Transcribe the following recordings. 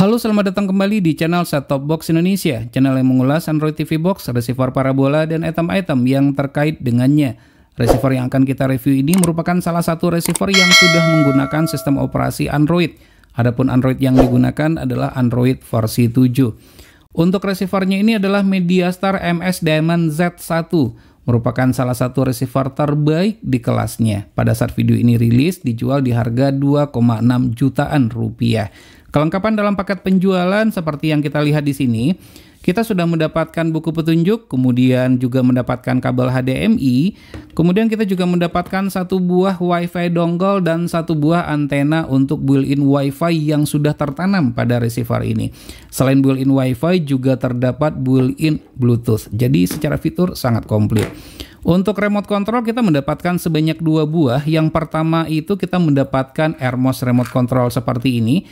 Halo, selamat datang kembali di channel Set Top Box Indonesia, channel yang mengulas Android TV Box, receiver parabola, dan item-item yang terkait dengannya. Receiver yang akan kita review ini merupakan salah satu receiver yang sudah menggunakan sistem operasi Android. Adapun Android yang digunakan adalah Android versi 7. Untuk receivernya ini adalah MediaStar MS Diamond Z1. Merupakan salah satu receiver terbaik di kelasnya. Pada saat video ini rilis, dijual di harga 2,6 jutaan rupiah. Kelengkapan dalam paket penjualan seperti yang kita lihat di sini, kita sudah mendapatkan buku petunjuk, kemudian juga mendapatkan kabel HDMI, kemudian kita juga mendapatkan satu buah WiFi dongle dan satu buah antena untuk built-in WiFi yang sudah tertanam pada receiver ini. Selain built-in WiFi juga terdapat built-in Bluetooth. Jadi secara fitur sangat komplit. Untuk remote control kita mendapatkan sebanyak 2 buah. Yang pertama itu kita mendapatkan AirMOS remote control seperti ini.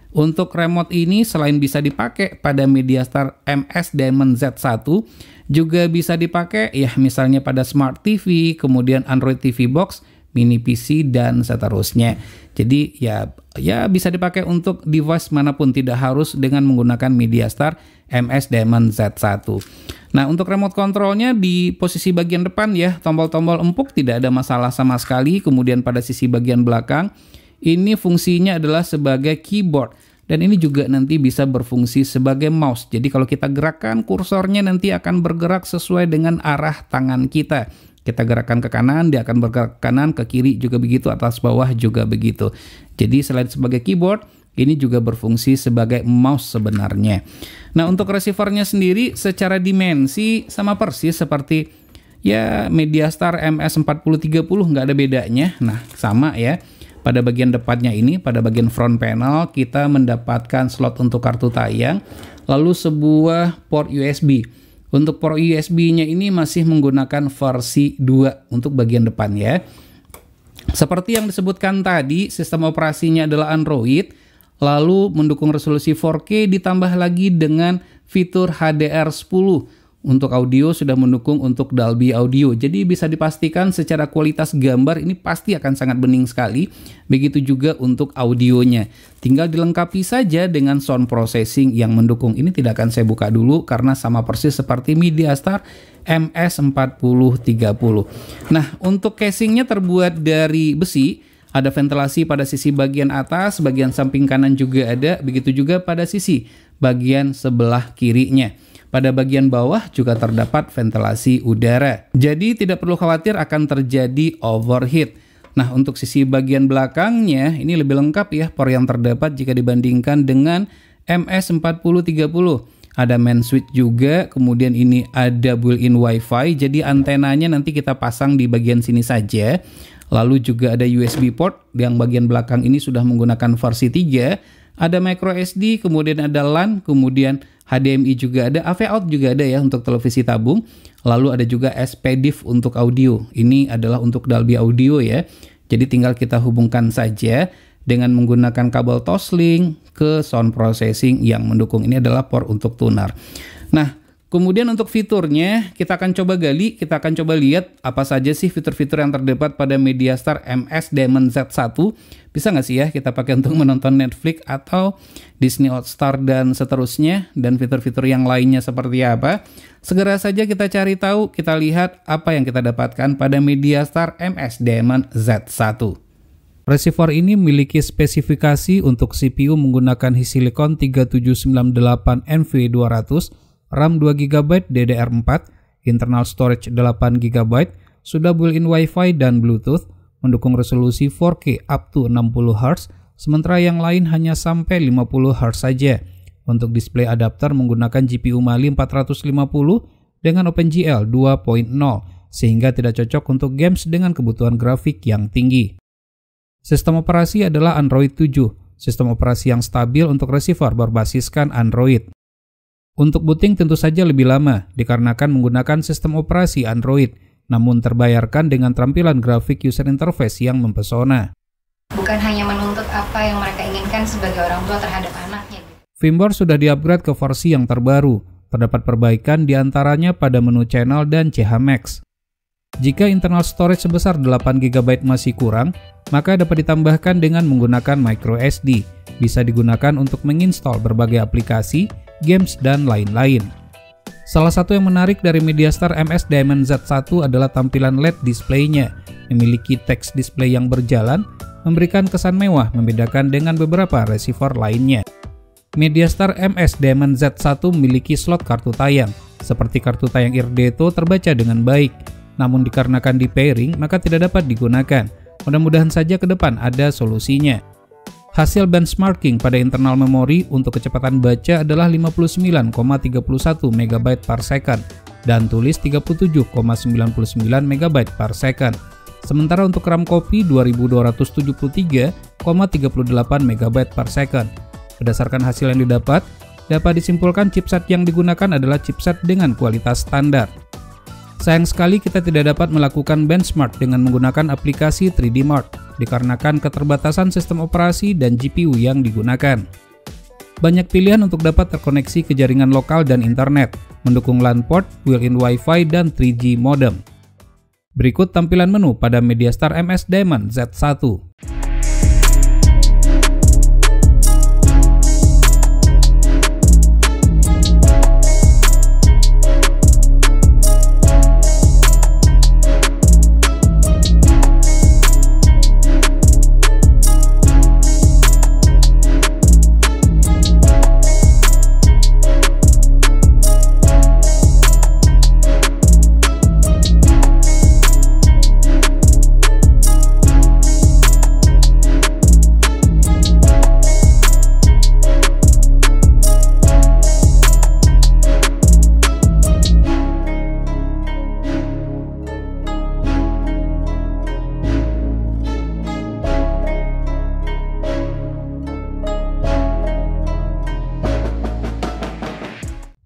Untuk remote ini selain bisa dipakai pada MediaStar MS Diamond Z1, juga bisa dipakai ya misalnya pada Smart TV, kemudian Android TV Box, mini PC, dan seterusnya. Jadi ya bisa dipakai untuk device manapun, tidak harus dengan menggunakan MediaStar MS Diamond Z1. Nah, untuk remote controlnya di posisi bagian depan ya, tombol-tombol empuk tidak ada masalah sama sekali. Kemudian pada sisi bagian belakang, ini fungsinya adalah sebagai keyboard dan ini juga nanti bisa berfungsi sebagai mouse. Jadi kalau kita gerakkan kursornya nanti akan bergerak sesuai dengan arah tangan kita. Kita gerakkan ke kanan, dia akan bergerak ke kanan, ke kiri juga begitu, atas bawah juga begitu. Jadi selain sebagai keyboard, ini juga berfungsi sebagai mouse sebenarnya. Nah, untuk receivernya sendiri secara dimensi sama persis seperti ya MediaStar MS4030, nggak ada bedanya. Nah, sama ya. Pada bagian depannya ini, pada bagian front panel, kita mendapatkan slot untuk kartu tayang, lalu sebuah port USB. Untuk port USB-nya ini masih menggunakan versi 2 untuk bagian depan ya. Seperti yang disebutkan tadi, sistem operasinya adalah Android, lalu mendukung resolusi 4K ditambah lagi dengan fitur HDR10. Untuk audio sudah mendukung untuk Dolby Audio. Jadi bisa dipastikan secara kualitas gambar ini pasti akan sangat bening sekali. Begitu juga untuk audionya. Tinggal dilengkapi saja dengan sound processing yang mendukung. Ini tidak akan saya buka dulu karena sama persis seperti MediaStar MS4030. Nah, untuk casingnya terbuat dari besi. Ada ventilasi pada sisi bagian atas, bagian samping kanan juga ada. Begitu juga pada sisi bagian sebelah kirinya. Pada bagian bawah juga terdapat ventilasi udara. Jadi tidak perlu khawatir akan terjadi overheat. Nah, untuk sisi bagian belakangnya ini lebih lengkap ya port yang terdapat jika dibandingkan dengan MS4030. Ada main switch juga, kemudian ini ada built-in WiFi. Jadi antenanya nanti kita pasang di bagian sini saja. Lalu juga ada USB port yang bagian belakang ini sudah menggunakan versi 3. Ada micro SD, kemudian ada LAN, kemudian HDMI juga ada, AV out juga ada ya untuk televisi tabung. Lalu ada juga SPDIF untuk audio. Ini adalah untuk Dolby Audio ya. Jadi tinggal kita hubungkan saja dengan menggunakan kabel Toslink ke sound processing yang mendukung. Ini adalah port untuk tuner. Nah, kemudian untuk fiturnya kita akan coba gali, kita akan coba lihat apa saja sih fitur-fitur yang terdapat pada MediaStar MS Diamond Z1. Bisa nggak sih ya kita pakai untuk menonton Netflix atau Disney Hotstar dan seterusnya, dan fitur-fitur yang lainnya seperti apa. Segera saja kita cari tahu, kita lihat apa yang kita dapatkan pada MediaStar MS Diamond Z1. Receiver ini memiliki spesifikasi untuk CPU menggunakan Hisilicon 3798NV200, RAM 2GB DDR4, internal storage 8GB, sudah built-in WiFi dan Bluetooth, mendukung resolusi 4K up to 60Hz, sementara yang lain hanya sampai 50Hz saja. Untuk display adapter menggunakan GPU Mali 450 dengan OpenGL 2.0, sehingga tidak cocok untuk games dengan kebutuhan grafik yang tinggi. Sistem operasi adalah Android 7, sistem operasi yang stabil untuk receiver berbasiskan Android. Untuk booting tentu saja lebih lama, dikarenakan menggunakan sistem operasi Android, namun terbayarkan dengan tampilan grafik user interface yang mempesona. Bukan hanya menuntut apa yang mereka inginkan sebagai orang tua terhadap anaknya. Firmware sudah di-upgrade ke versi yang terbaru. Terdapat perbaikan diantaranya pada menu channel dan CHMax. Jika internal storage sebesar 8 GB masih kurang, maka dapat ditambahkan dengan menggunakan microSD. Bisa digunakan untuk menginstal berbagai aplikasi, games, dan lain-lain. Salah satu yang menarik dari MediaStar MS Diamond Z1 adalah tampilan LED display-nya. Memiliki text display yang berjalan, memberikan kesan mewah membedakan dengan beberapa receiver lainnya. MediaStar MS Diamond Z1 memiliki slot kartu tayang. Seperti kartu tayang Irdeto terbaca dengan baik. Namun dikarenakan di pairing, maka tidak dapat digunakan. Mudah-mudahan saja ke depan ada solusinya. Hasil benchmarking pada internal memori untuk kecepatan baca adalah 59,31 MB per second dan tulis 37,99 MB per second. Sementara untuk RAM copy 2273,38 MB per second. Berdasarkan hasil yang didapat, dapat disimpulkan chipset yang digunakan adalah chipset dengan kualitas standar. Sayang sekali kita tidak dapat melakukan benchmark dengan menggunakan aplikasi 3D Mark, dikarenakan keterbatasan sistem operasi dan GPU yang digunakan. Banyak pilihan untuk dapat terkoneksi ke jaringan lokal dan internet, mendukung LAN port, built-in Wi-Fi, dan 3G modem. Berikut tampilan menu pada MediaStar MS Diamond Z1.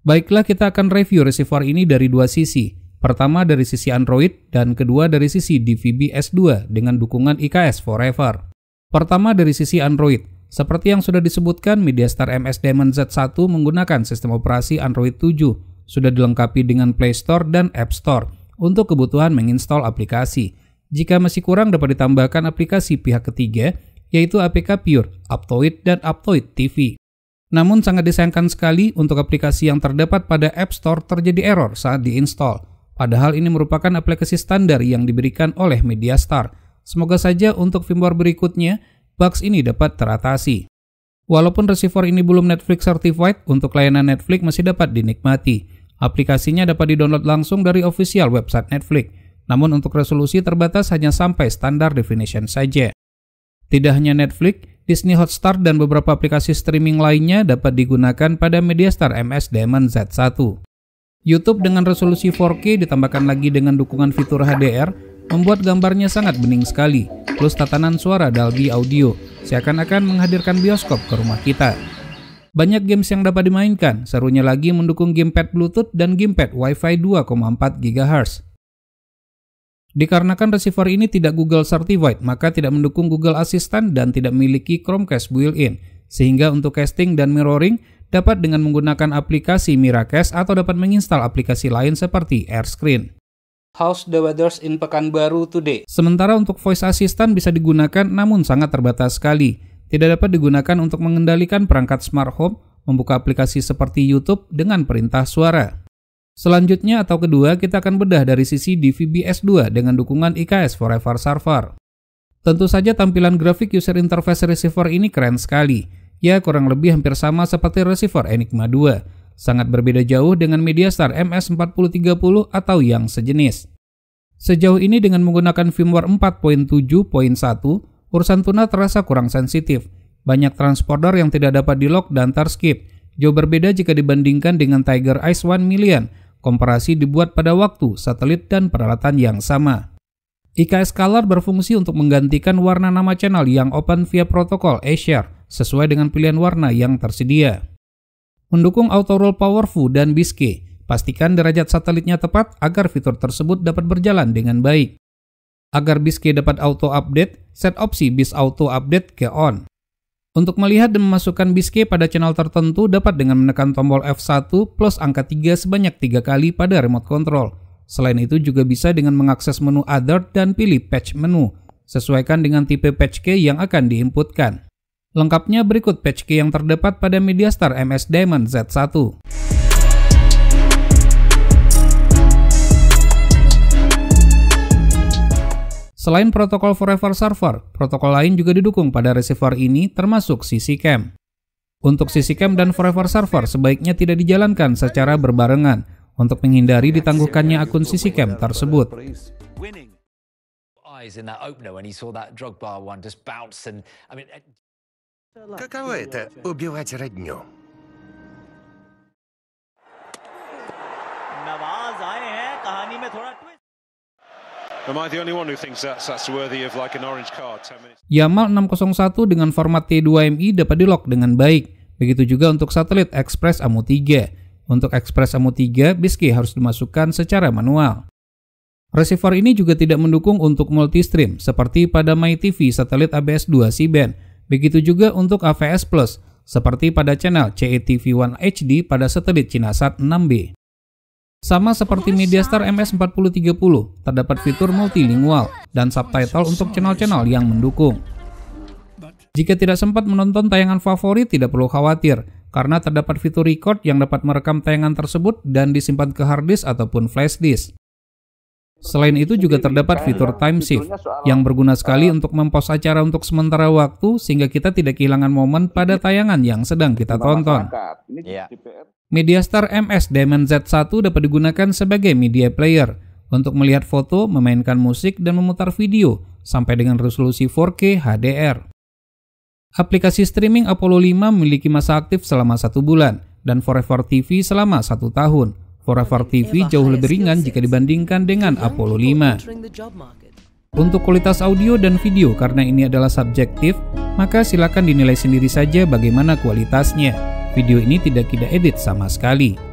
Baiklah, kita akan review receiver ini dari dua sisi. Pertama dari sisi Android dan kedua dari sisi DVB S2 dengan dukungan IKS Forever. Pertama dari sisi Android. Seperti yang sudah disebutkan, MediaStar MS Diamond Z1 menggunakan sistem operasi Android 7. Sudah dilengkapi dengan Play Store dan App Store untuk kebutuhan menginstal aplikasi. Jika masih kurang, dapat ditambahkan aplikasi pihak ketiga, yaitu APK Pure, Aptoide, dan Aptoide TV. Namun sangat disayangkan sekali untuk aplikasi yang terdapat pada App Store terjadi error saat diinstal. Padahal ini merupakan aplikasi standar yang diberikan oleh MediaStar. Semoga saja untuk firmware berikutnya, bugs ini dapat teratasi. Walaupun receiver ini belum Netflix certified, untuk layanan Netflix masih dapat dinikmati. Aplikasinya dapat didownload langsung dari official website Netflix. Namun untuk resolusi terbatas hanya sampai standar definition saja. Tidak hanya Netflix, Disney Hotstar dan beberapa aplikasi streaming lainnya dapat digunakan pada MediaStar MS Diamond Z1. YouTube dengan resolusi 4K ditambahkan lagi dengan dukungan fitur HDR, membuat gambarnya sangat bening sekali, plus tatanan suara Dolby Audio, seakan-akan menghadirkan bioskop ke rumah kita. Banyak games yang dapat dimainkan, serunya lagi mendukung gamepad Bluetooth dan gamepad Wi-Fi 2,4 GHz. Dikarenakan receiver ini tidak Google Certified, maka tidak mendukung Google Assistant dan tidak memiliki Chromecast built-in, sehingga untuk casting dan mirroring dapat dengan menggunakan aplikasi Miracast atau dapat menginstal aplikasi lain seperti AirScreen. How's the weather in Pekanbaru today? Sementara untuk voice assistant bisa digunakan namun sangat terbatas sekali. Tidak dapat digunakan untuk mengendalikan perangkat smart home, membuka aplikasi seperti YouTube dengan perintah suara. Selanjutnya atau kedua, kita akan bedah dari sisi DVB S2 dengan dukungan IKS Forever Server. Tentu saja tampilan grafik user interface receiver ini keren sekali. Ya, kurang lebih hampir sama seperti receiver Enigma 2. Sangat berbeda jauh dengan MediaStar MS4030 atau yang sejenis. Sejauh ini dengan menggunakan firmware 4.7.1, urusan tuna terasa kurang sensitif. Banyak transponder yang tidak dapat di-lock dan terskip. Jauh berbeda jika dibandingkan dengan Tiger Ice 1 Million. Komparasi dibuat pada waktu, satelit, dan peralatan yang sama. IKS Color berfungsi untuk menggantikan warna nama channel yang open via protokol A-Share sesuai dengan pilihan warna yang tersedia. Mendukung Auto Roll Powerful dan Biscay. Pastikan derajat satelitnya tepat agar fitur tersebut dapat berjalan dengan baik. Agar Biscay dapat auto-update, set opsi Bis Auto Update ke on. Untuk melihat dan memasukkan Biscay pada channel tertentu dapat dengan menekan tombol F1 plus angka 3 sebanyak 3 kali pada remote control. Selain itu juga bisa dengan mengakses menu Other dan pilih Patch menu. Sesuaikan dengan tipe patch key yang akan diinputkan. Lengkapnya berikut patch key yang terdapat pada MediaStar MS Diamond Z1. Selain protokol Forever Server, protokol lain juga didukung pada receiver ini termasuk CC-Cam. Untuk CC-Cam dan Forever Server sebaiknya tidak dijalankan secara berbarengan untuk menghindari ditangguhkannya akun CC-Cam tersebut. Каково это — убивать родню? नवाज आए हैं कहानी में थोड़ा twist. Am I the only one who thinks that's worthy of like an orange card? 10 minutes. Yamal 601 dengan format T2MI dapat di-lock dengan baik. Begitu juga untuk satelit Express AMU 3. Untuk Express AMU 3, BIS-key harus dimasukkan secara manual. Receiver ini juga tidak mendukung untuk multi-stream seperti pada MyTV satelit ABS2 C-band. Begitu juga untuk AVS Plus seperti pada channel CETV1 HD pada satelit Cinasat 6B. Sama seperti MediaStar MS4030, terdapat fitur multilingual dan subtitle untuk channel-channel yang mendukung. Jika tidak sempat menonton tayangan favorit, tidak perlu khawatir, karena terdapat fitur record yang dapat merekam tayangan tersebut dan disimpan ke hard disk ataupun flash disk. Selain itu juga terdapat fitur time shift yang berguna sekali untuk mempause acara untuk sementara waktu sehingga kita tidak kehilangan momen pada tayangan yang sedang kita tonton. MediaStar MS Diamond Z1 dapat digunakan sebagai media player untuk melihat foto, memainkan musik, dan memutar video sampai dengan resolusi 4K HDR. Aplikasi streaming Apollo 5 memiliki masa aktif selama 1 bulan dan Forever TV selama 1 tahun. Forever TV jauh lebih ringan jika dibandingkan dengan Apollo 5. Untuk kualitas audio dan video karena ini adalah subjektif, maka silakan dinilai sendiri saja bagaimana kualitasnya. Video ini tidak edit sama sekali.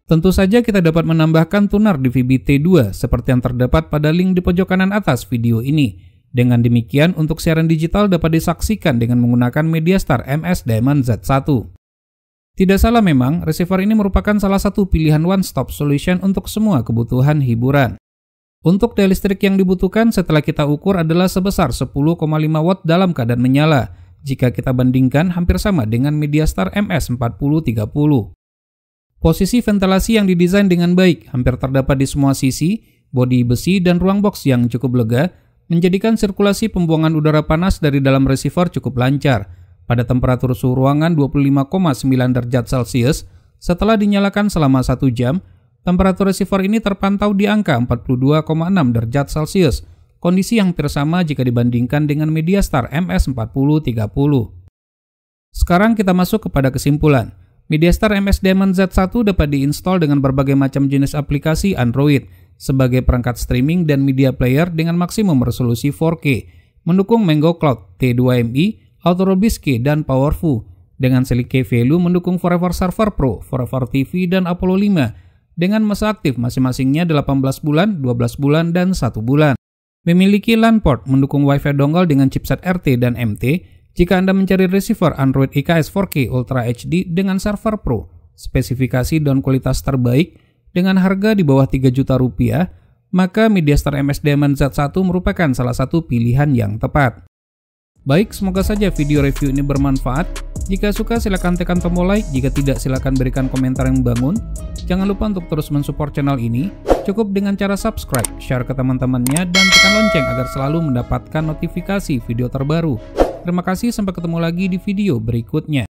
Tentu saja kita dapat menambahkan tuner DVB T2 seperti yang terdapat pada link di pojok kanan atas video ini. Dengan demikian, untuk siaran digital dapat disaksikan dengan menggunakan MediaStar MS Diamond Z1. Tidak salah memang, receiver ini merupakan salah satu pilihan one-stop solution untuk semua kebutuhan hiburan. Untuk daya listrik yang dibutuhkan setelah kita ukur adalah sebesar 10,5 watt dalam keadaan menyala, jika kita bandingkan hampir sama dengan MediaStar MS4030. Posisi ventilasi yang didesain dengan baik hampir terdapat di semua sisi, bodi besi dan ruang box yang cukup lega, menjadikan sirkulasi pembuangan udara panas dari dalam receiver cukup lancar. Pada temperatur suhu ruangan 25,9 derajat Celcius, setelah dinyalakan selama 1 jam, temperatur receiver ini terpantau di angka 42,6 derajat Celcius, kondisi yang hampir sama jika dibandingkan dengan MediaStar MS4030. Sekarang kita masuk kepada kesimpulan. MediaStar MS Diamond Z1 dapat diinstal dengan berbagai macam jenis aplikasi Android sebagai perangkat streaming dan media player dengan maksimum resolusi 4K, mendukung Mango Cloud, T2MI, Autoroll BIS-key, dan Powerful. Dengan selling key value mendukung Forever Server Pro, Forever TV, dan Apollo 5 dengan masa aktif masing-masingnya 18 bulan, 12 bulan, dan 1 bulan. Memiliki LAN port mendukung Wi-Fi dongle dengan chipset RT dan MT. Jika Anda mencari receiver Android IKS 4K Ultra HD dengan server Pro, spesifikasi dan kualitas terbaik dengan harga di bawah 3 juta rupiah, maka MediaStar MS Diamond Z1 merupakan salah satu pilihan yang tepat. Baik, semoga saja video review ini bermanfaat. Jika suka silakan tekan tombol like, jika tidak silakan berikan komentar yang membangun. Jangan lupa untuk terus mensupport channel ini, cukup dengan cara subscribe, share ke teman-temannya, dan tekan lonceng agar selalu mendapatkan notifikasi video terbaru. Terima kasih, sampai ketemu lagi di video berikutnya.